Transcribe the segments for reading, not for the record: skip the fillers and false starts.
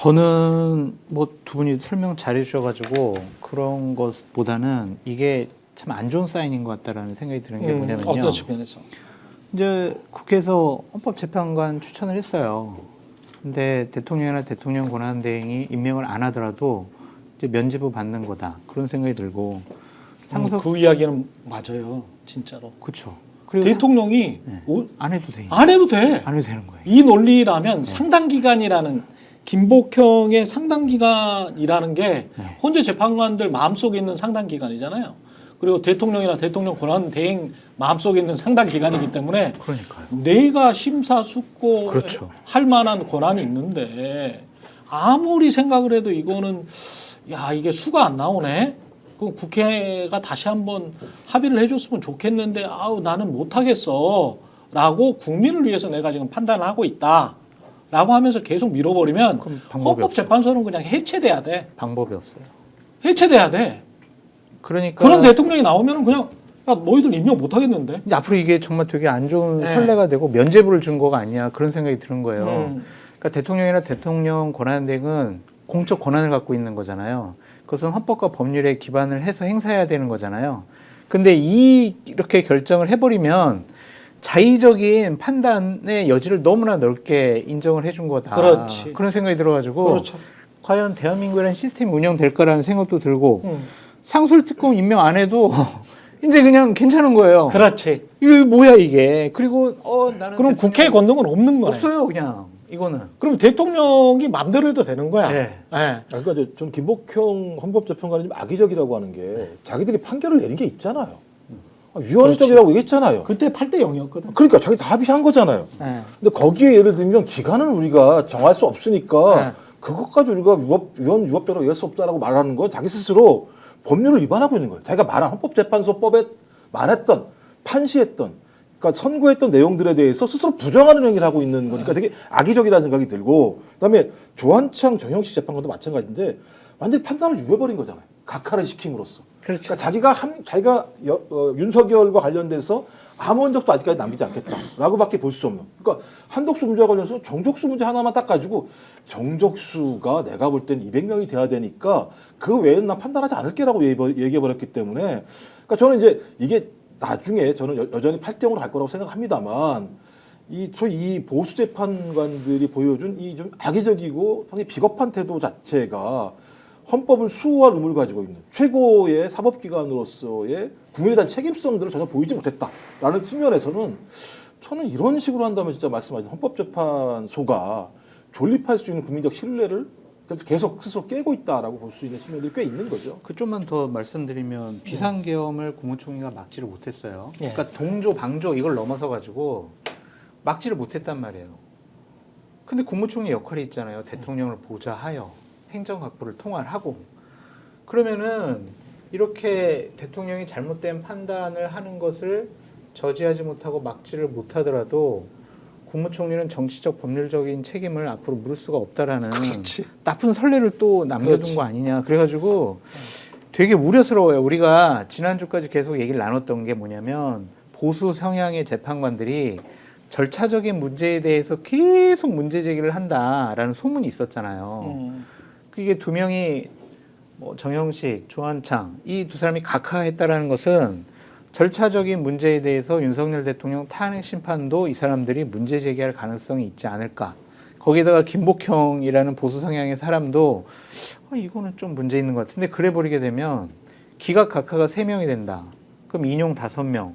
저는 뭐 두 분이 설명 잘해 주셔가지고 그런 것보다는 이게 참 안 좋은 사인인 것 같다라는 생각이 드는 게 뭐냐면요. 어떤 측면에서? 이제 국회에서 헌법재판관 추천을 했어요. 근데 대통령이나 대통령 권한대행이 임명을 안 하더라도 이제 면죄부 받는 거다 그런 생각이 들고 상석 그 이야기는 맞아요, 진짜로. 그렇죠. 그리고 대통령이 네. 오, 안 해도 돼. 안 해도 돼. 안 해도 되는 거예요. 이 논리라면 상당 기간이라는 김복형의 상당 기간이라는 게 네. 헌재 재판관들 마음속에 있는 상당 기간이잖아요. 그리고 대통령이나 대통령 권한 대행 마음속에 있는 상당 기간이기 때문에 그러니까요. 내가 심사숙고 그렇죠. 할 만한 권한이 있는데 아무리 생각을 해도 이거는 야 이게 수가 안 나오네. 그럼 국회가 다시 한번 합의를 해줬으면 좋겠는데 아우 나는 못하겠어라고 국민을 위해서 내가 지금 판단을 하고 있다라고 하면서 계속 밀어버리면 그럼 방법이 헌법재판소는 그냥 해체돼야 돼. 방법이 없어요. 해체돼야 돼. 그러니까 그런 대통령이 나오면은 그냥 야 너희들 임명 못하겠는데. 이제 앞으로 이게 정말 되게 안 좋은 네. 선례가 되고 면죄부를 준 거가 아니냐 그런 생각이 드는 거예요. 음. 그러니까 대통령이나 대통령 권한대행은 공적 권한을 갖고 있는 거잖아요. 그것은 헌법과 법률에 기반을 해서 행사해야 되는 거잖아요. 근데 이렇게 결정을 해버리면 자의적인 판단의 여지를 너무나 넓게 인정을 해준 거다. 그렇지. 그런 생각이 들어가지고 그렇죠. 과연 대한민국이라는 시스템이 운영될까라는 생각도 들고 상설특검 임명 안 해도 이제 그냥 괜찮은 거예요. 그렇지. 이게 뭐야 이게. 그리고 나는 그럼 국회의 권능은 없는 거네. 없어요 그냥 이거는. 그럼 대통령이 마음대로 해도 되는 거야. 네. 네. 그러니까 저는 김복형 헌법재판관이 좀 악의적이라고 하는 게 자기들이 판결을 내린 게 있잖아요. 위헌적이라고 얘기했잖아요. 그때 8대 0이었거든. 그러니까 자기 다 합의한 거잖아요. 네. 근데 거기에 예를 들면 기간은 우리가 정할 수 없으니까 네. 그것까지 우리가 위법배로 이해할 수 없다라고 말하는 건 자기 스스로 법률을 위반하고 있는 거예요. 자기가 말한 헌법재판소법에 말했던 판시했던 그러니까 선고했던 내용들에 대해서 스스로 부정하는 행위를 하고 있는 거니까 되게 악의적이라는 생각이 들고 그다음에 조한창 정영식 재판관도 마찬가지인데 완전히 판단을 유배버린 거잖아요. 각하를 시킴으로써. 그렇죠. 그러니까 자기가 윤석열과 관련돼서 아무 흔적도 아직까지 남기지 않겠다라고밖에 볼 수 없는. 그러니까 한덕수 문제와 관련해서 정적수 문제 하나만 딱 가지고 정적수가 내가 볼 땐 200명이 돼야 되니까 그 외에는 난 판단하지 않을게라고 얘기해버렸기 때문에 그러니까 저는 이제 이게 나중에 저는 여전히 8대 0으로 갈 거라고 생각합니다만 이 보수 재판관들이 보여준 이 좀 악의적이고 상당히 비겁한 태도 자체가 헌법을 수호할 의무를 가지고 있는 최고의 사법기관으로서의 국민에 대한 책임성들을 전혀 보이지 못했다라는 측면에서는 저는 이런 식으로 한다면 진짜 말씀하신 헌법재판소가 존립할 수 있는 국민적 신뢰를 계속 스스로 깨고 있다라고 볼 수 있는 측면들이 꽤 있는 거죠. 그 좀만 더 말씀드리면 비상계엄을 국무총리가 막지를 못했어요. 예. 그러니까 동조, 방조 이걸 넘어서 가지고 막지를 못했단 말이에요. 근데 국무총리 역할이 있잖아요. 대통령을 보좌하여 행정각부를 통할하고 그러면은 이렇게 대통령이 잘못된 판단을 하는 것을 저지하지 못하고 막지를 못하더라도 국무총리는 정치적 법률적인 책임을 앞으로 물을 수가 없다라는 그렇지. 나쁜 선례를 또 남겨둔 그렇지. 거 아니냐. 그래가지고 되게 우려스러워요. 우리가 지난주까지 계속 얘기를 나눴던 게 뭐냐면 보수 성향의 재판관들이 절차적인 문제에 대해서 계속 문제 제기를 한다라는 소문이 있었잖아요. 그게 두 명이 뭐 정영식, 조한창 이 두 사람이 각하했다라는 것은 절차적인 문제에 대해서 윤석열 대통령 탄핵 심판도 이 사람들이 문제 제기할 가능성이 있지 않을까. 거기다가 김복형이라는 보수 성향의 사람도 이거는 좀 문제 있는 것 같은데 그래 버리게 되면 기각 각하가 3명이 된다. 그럼 인용 5명.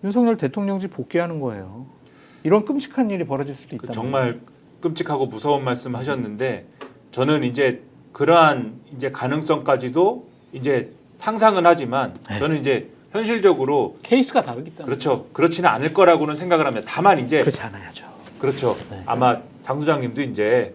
윤석열 대통령직 복귀하는 거예요. 이런 끔찍한 일이 벌어질 수도 있다. 정말 끔찍하고 무서운 말씀하셨는데 저는 이제 그러한 이제 가능성까지도 이제 상상은 하지만 저는 이제 현실적으로 케이스가 다르기 때문에. 그렇죠. 그렇지는 않을 거라고는 생각을 합니다. 다만 이제 그렇지 않아야죠. 그렇죠. 네. 아마 장 소장님도 이제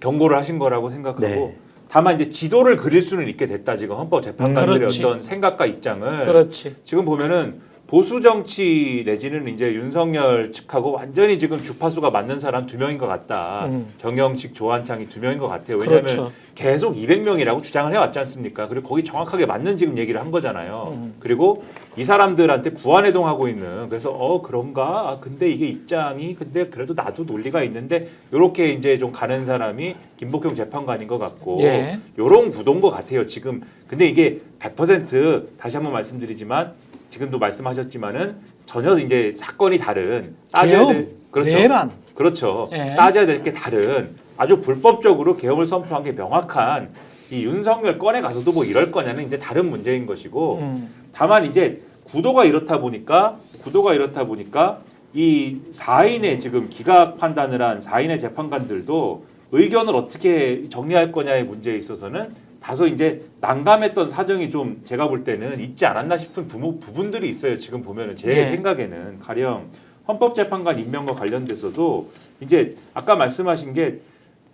경고를 하신 거라고 생각하고 네. 다만 이제 지도를 그릴 수는 있게 됐다. 지금 헌법재판관들의 그렇지. 어떤 생각과 입장을 그렇지. 지금 보면은 보수 정치 내지는 이제 윤석열 측하고 완전히 지금 주파수가 맞는 사람 2명인 것 같다. 정영식, 조한창이 2명인 것 같아요. 왜냐하면 그렇죠. 계속 200명이라고 주장을 해왔지 않습니까? 그리고 거기 정확하게 맞는 지금 얘기를 한 거잖아요. 그리고 이 사람들한테 부안해동하고 있는 그래서 그런가? 아, 근데 이게 입장이 근데 그래도 나도 논리가 있는데 이렇게 이제 좀 가는 사람이 김복형 재판관인 것 같고 예. 이런 구도인 것 같아요 지금. 근데 이게 100% 다시 한번 말씀드리지만 지금도 말씀하셨지만은 전혀 이제 사건이 다른 따져야 될 그렇죠. 내란. 그렇죠. 예. 따져야 될 게 다른 아주 불법적으로 계엄을 선포한 게 명확한 이 윤석열 건에 가서도 뭐 이럴 거냐는 이제 다른 문제인 것이고 다만 이제 구도가 이렇다 보니까 이 4인의 지금 기각 판단을 한 4인의 재판관들도 의견을 어떻게 정리할 거냐의 문제에 있어서는 다소 이제 난감했던 사정이 좀 제가 볼 때는 있지 않았나 싶은 부분들이 있어요. 지금 보면은 제 네. 생각에는 가령 헌법재판관 임명과 관련돼서도 이제 아까 말씀하신 게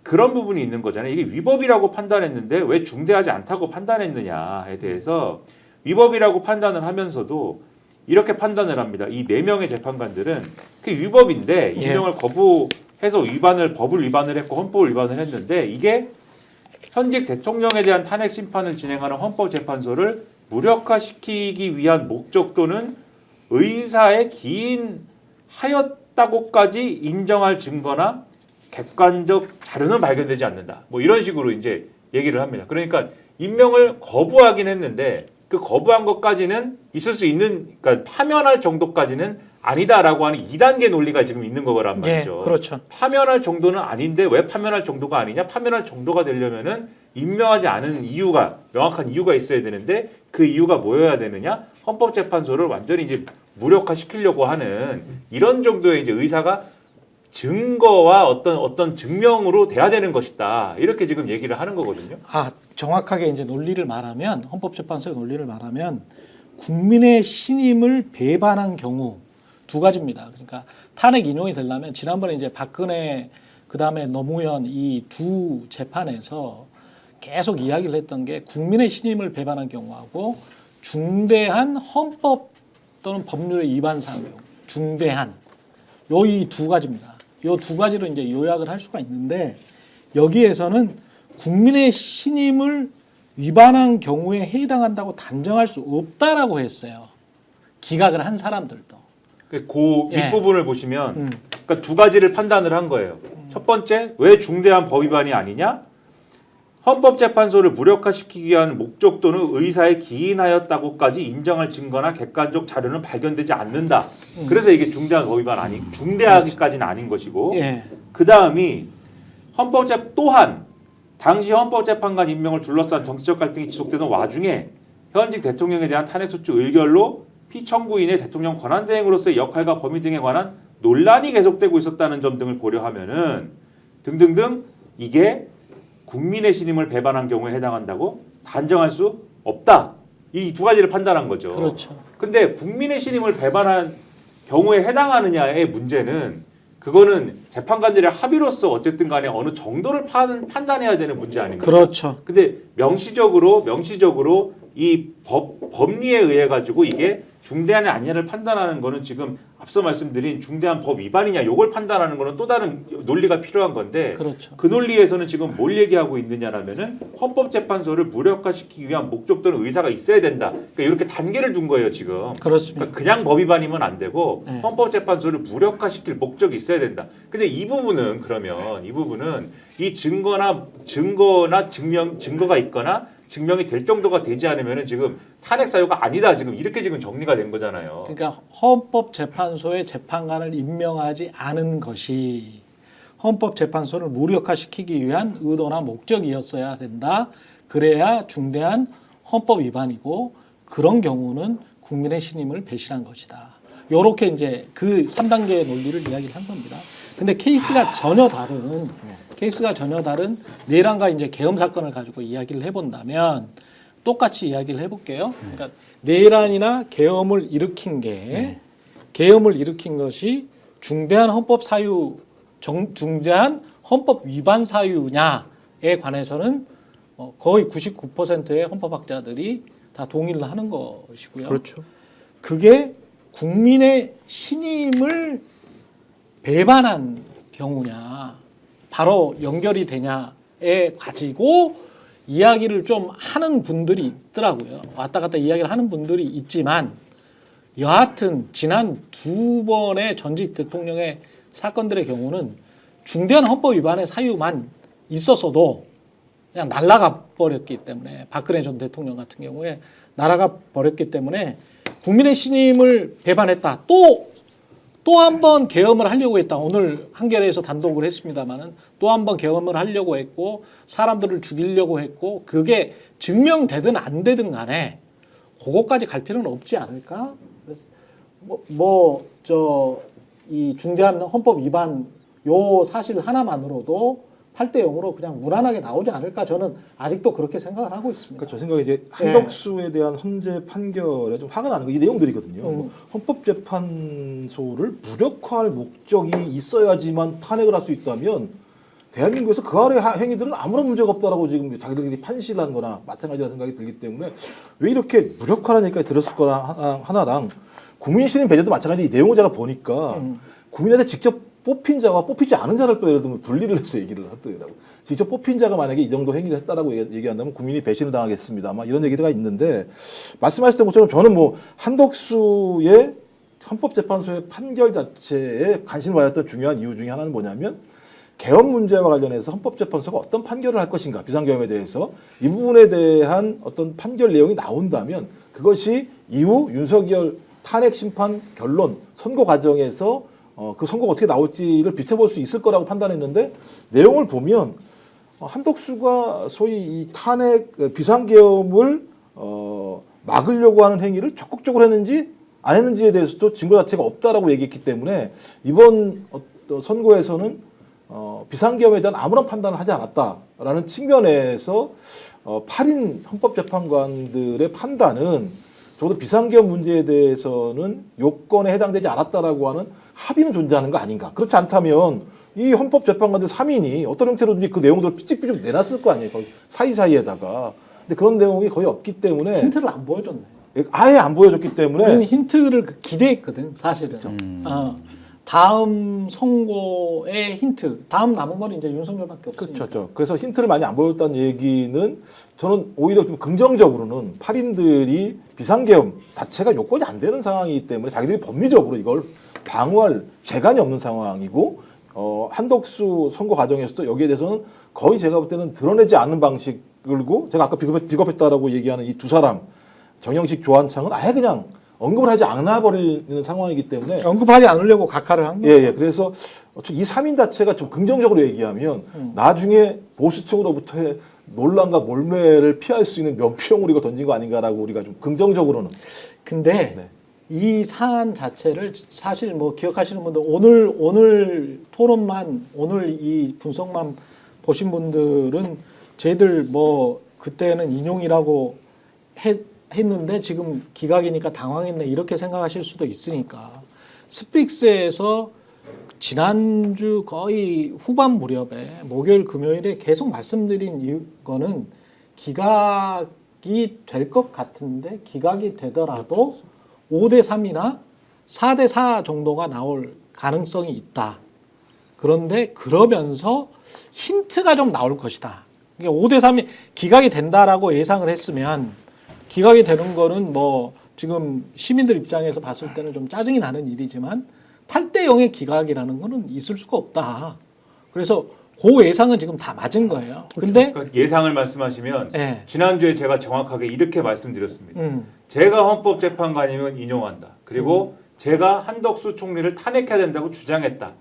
그런 부분이 있는 거잖아요. 이게 위법이라고 판단했는데 왜 중대하지 않다고 판단했느냐에 대해서 위법이라고 판단을 하면서도 이렇게 판단을 합니다. 이 4명의 재판관들은 그 위법인데 예. 임명을 거부해서 법을 위반을 했고 헌법을 위반을 했는데 이게 현직 대통령에 대한 탄핵 심판을 진행하는 헌법재판소를 무력화시키기 위한 목적도는 의사의 기인하였다고까지 인정할 증거나 객관적 자료는 발견되지 않는다. 뭐 이런 식으로 이제 얘기를 합니다. 그러니까 임명을 거부하긴 했는데 그 거부한 것까지는 있을 수 있는, 그러니까 파면할 정도까지는 아니다라고 하는 2단계 논리가 지금 있는 거란 말이죠. 예, 그렇죠. 파면할 정도는 아닌데 왜 파면할 정도가 아니냐? 파면할 정도가 되려면은 임명하지 않은 이유가, 명확한 이유가 있어야 되는데 그 이유가 뭐여야 되느냐? 헌법재판소를 완전히 이제 무력화시키려고 하는 이런 정도의 이제 의사가 증거와 어떤 증명으로 돼야 되는 것이다. 이렇게 지금 얘기를 하는 거거든요. 아, 정확하게 이제 논리를 말하면, 헌법재판소의 논리를 말하면 국민의 신임을 배반한 경우 두 가지입니다. 그러니까 탄핵 인용이 되려면 지난번에 이제 박근혜 그다음에 노무현 이 두 재판에서 계속 이야기를 했던 게 국민의 신임을 배반한 경우하고 중대한 헌법 또는 법률의 위반 사항 경우, 중대한 요 이 두 가지입니다. 요 두 가지로 이제 요약을 할 수가 있는데 여기에서는 국민의 신임을 위반한 경우에 해당한다고 단정할 수 없다라고 했어요. 기각을 한 사람들도. 그 예. 윗부분을 보시면 그러니까 두 가지를 판단을 한 거예요. 첫 번째, 왜 중대한 법 위반이 아니냐? 헌법재판소를 무력화시키기 위한 목적도는 의사에 기인하였다고까지 인정할 증거나 객관적 자료는 발견되지 않는다. 그래서 이게 중대한 법 위반 중대하기까지는 아닌 것이고, 예. 그 다음이 또한 당시 헌법재판관 임명을 둘러싼 정치적 갈등이 지속되는 와중에 현직 대통령에 대한 탄핵소추 의결로 피청구인의 대통령 권한대행으로서의 역할과 범위 등에 관한 논란이 계속되고 있었다는 점 등을 고려하면은 등등등 이게 국민의 신임을 배반한 경우에 해당한다고 단정할 수 없다. 이 두 가지를 판단한 거죠. 그렇죠. 근데 국민의 신임을 배반한 경우에 해당하느냐의 문제는 그거는 재판관들의 합의로서 어쨌든 간에 어느 정도를 판단해야 되는 문제 아닙니까? 그렇죠. 근데 명시적으로 이 법리에 의해 가지고 이게 중대한이 아니냐를 판단하는 거는 지금 앞서 말씀드린 중대한 법 위반이냐 요걸 판단하는 거는 또 다른 논리가 필요한 건데 그렇죠. 그 논리에서는 지금 뭘 얘기하고 있느냐라면은 헌법재판소를 무력화시키기 위한 목적 또는 의사가 있어야 된다. 그러니까 이렇게 단계를 둔 거예요 지금. 그렇습니다. 그러니까 그냥 법 위반이면 안 되고 네. 헌법재판소를 무력화시킬 목적이 있어야 된다. 근데 이 부분은 이 증거가 있거나 증명이 될 정도가 되지 않으면은 지금 탄핵 사유가 아니다. 지금 이렇게 지금 정리가 된 거잖아요. 그러니까 헌법재판소의 재판관을 임명하지 않은 것이 헌법재판소를 무력화시키기 위한 의도나 목적이었어야 된다. 그래야 중대한 헌법 위반이고 그런 경우는 국민의 신임을 배신한 것이다. 요렇게 이제 그 3단계의 논리를 이야기를 한 겁니다. 근데 케이스가 전혀 다른 내란과 이제 계엄 사건을 가지고 이야기를 해본다면 똑같이 이야기를 해볼게요. 그러니까 내란이나 계엄을 일으킨 것이 중대한 헌법 중대한 헌법 위반 사유냐에 관해서는 거의 99%의 헌법학자들이 다 동의를 하는 것이고요. 그렇죠. 그게 국민의 신임을 배반한 경우냐, 바로 연결이 되냐에 가지고 이야기를 좀 하는 분들이 있더라고요. 왔다 갔다 이야기를 하는 분들이 있지만 여하튼 지난 두 번의 전직 대통령의 사건들의 경우는 중대한 헌법 위반의 사유만 있었어도 그냥 날아가 버렸기 때문에 박근혜 전 대통령 같은 경우에 날아가 버렸기 때문에 국민의 신임을 배반했다. 또 한 번 계엄을 하려고 했다. 오늘 한겨레에서 단독을 했습니다마는 또 한 번 계엄을 하려고 했고 사람들을 죽이려고 했고 그게 증명되든 안 되든 간에 그거까지 갈 필요는 없지 않을까? 그래서 이 중대한 헌법 위반 요 사실 하나만으로도 8대 0으로 그냥 무난하게 나오지 않을까 저는 아직도 그렇게 생각을 하고 있습니다. 그러니까 저 생각에 이제 한덕수에 대한 헌재 판결에 좀 화가 나는 거 이 내용들이거든요. 헌법재판소를 무력화할 목적이 있어야지만 탄핵을 할 수 있다면 대한민국에서 그 아래 행위들은 아무런 문제가 없다라고 지금 자기들끼리 판시를 거나 마찬가지라는 생각이 들기 때문에 왜 이렇게 무력화라는 얘기까지 들었을 거나 하나랑 국민신임 배제도 마찬가지 이 내용을 제가 보니까 국민한테 직접 뽑힌 자와 뽑히지 않은 자를 또 예를 들면 분리를 해서 얘기를 하더라고요. 직접 뽑힌 자가 만약에 이 정도 행위를 했다라고 얘기한다면 국민이 배신을 당하겠습니다. 아마 이런 얘기가 있는데 말씀하셨던 것처럼 저는 뭐 한덕수의 헌법재판소의 판결 자체에 관심을 가졌던 중요한 이유 중에 하나는 뭐냐면 계엄 문제와 관련해서 헌법재판소가 어떤 판결을 할 것인가 비상계엄에 대해서 이 부분에 대한 어떤 판결 내용이 나온다면 그것이 이후 윤석열 탄핵 심판 결론 선고 과정에서 그 선거가 어떻게 나올지를 비춰볼 수 있을 거라고 판단했는데 내용을 보면 한덕수가 소위 이 탄핵 비상계엄을 막으려고 하는 행위를 적극적으로 했는지 안 했는지에 대해서도 증거 자체가 없다라고 얘기했기 때문에 이번 선고에서는 비상계엄에 대한 아무런 판단을 하지 않았다라는 측면에서 8인 헌법재판관들의 판단은 적어도 비상계엄 문제에 대해서는 요건에 해당되지 않았다라고 하는 합의는 존재하는 거 아닌가. 그렇지 않다면 이 헌법재판관들 3인이 어떤 형태로든지 그 내용들을 삐죽삐죽 내놨을 거 아니에요. 거의 사이사이에다가. 근데 그런 내용이 거의 없기 때문에 힌트를 안 보여줬네. 아예 안 보여줬기 때문에 우리는 힌트를 기대했거든 사실은. 다음 선고의 힌트. 다음 남은 건 이제 윤석열밖에 없으니까. 그렇죠. 그래서 힌트를 많이 안 보였다는 얘기는 저는 오히려 좀 긍정적으로는 8인들이 비상계엄 자체가 요건이 안 되는 상황이기 때문에 자기들이 법리적으로 이걸 방어할 재간이 없는 상황이고 한덕수 선거 과정에서도 여기에 대해서는 거의 제가 볼 때는 드러내지 않는 방식을고 제가 아까 비겁했다라고 얘기하는 이 두 사람 정영식 조한창은 아예 그냥 언급을 하지 않아 버리는 상황이기 때문에 언급하지 않으려고 각하를 한 거죠. 예. 그래서 이 3인 자체가 좀 긍정적으로 얘기하면 나중에 보수층으로부터의 논란과 몰매를 피할 수 있는 명표용으로 이거 던진 거 아닌가라고 우리가 좀 긍정적으로는. 근데 네. 이 사안 자체를 사실 뭐 기억하시는 분들 오늘 토론만 오늘 이 분석만 보신 분들은 저희들 뭐 그때는 인용이라고 했는데 지금 기각이니까 당황했네 이렇게 생각하실 수도 있으니까 스픽스에서 지난주 거의 후반 무렵에 목요일 금요일에 계속 말씀드린 이거는 기각이 될 것 같은데 기각이 되더라도 5대 3이나 4대 4 정도가 나올 가능성이 있다. 그런데 그러면서 힌트가 좀 나올 것이다. 그러니까 5대 3이 기각이 된다라고 예상을 했으면 기각이 되는 거는 뭐 지금 시민들 입장에서 봤을 때는 좀 짜증이 나는 일이지만 8대 0의 기각이라는 거는 있을 수가 없다. 그래서 그 예상은 지금 다 맞은 거예요. 근데 그러니까 예상을 말씀하시면 네. 지난주에 제가 정확하게 이렇게 말씀드렸습니다. 제가 헌법재판관이면 인용한다. 그리고 제가 한덕수 총리를 탄핵해야 된다고 주장했다.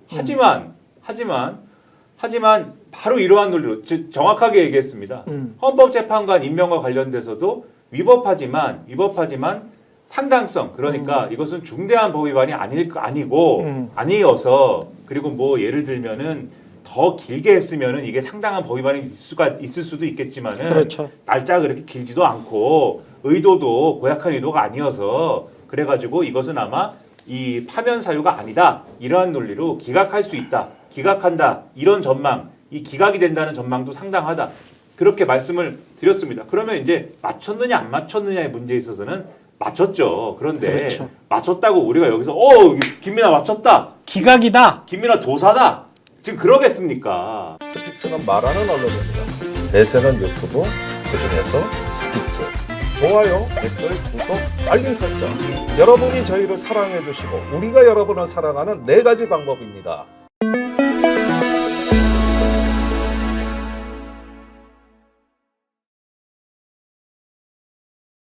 하지만 바로 이러한 논리로 정확하게 얘기했습니다. 헌법재판관 임명과 관련돼서도 위법하지만 상당성 그러니까 이것은 중대한 법 위반이 아니어서 그리고 뭐 예를 들면은 더 길게 했으면은 이게 상당한 법 위반이 있을 수도 있겠지만은 그렇죠. 날짜가 그렇게 길지도 않고 의도도 고약한 의도가 아니어서 그래가지고 이것은 아마 이 파면 사유가 아니다 이러한 논리로 기각할 수 있다 기각한다 이런 전망 이 기각이 된다는 전망도 상당하다 그렇게 말씀을 드렸습니다. 그러면 이제 맞췄느냐 안 맞췄느냐의 문제에 있어서는 맞췄죠. 그런데 그렇죠. 맞췄다고 우리가 여기서 김민아 맞췄다 기각이다. 김민아 도사다 지금 그러겠습니까? 스픽스는 말하는 언론입니다. 대세는 유튜브, 그중에서 스픽스. 좋아요, 댓글, 구독, 알림 설정. 여러분이 저희를 사랑해 주시고 우리가 여러분을 사랑하는 4가지 방법입니다.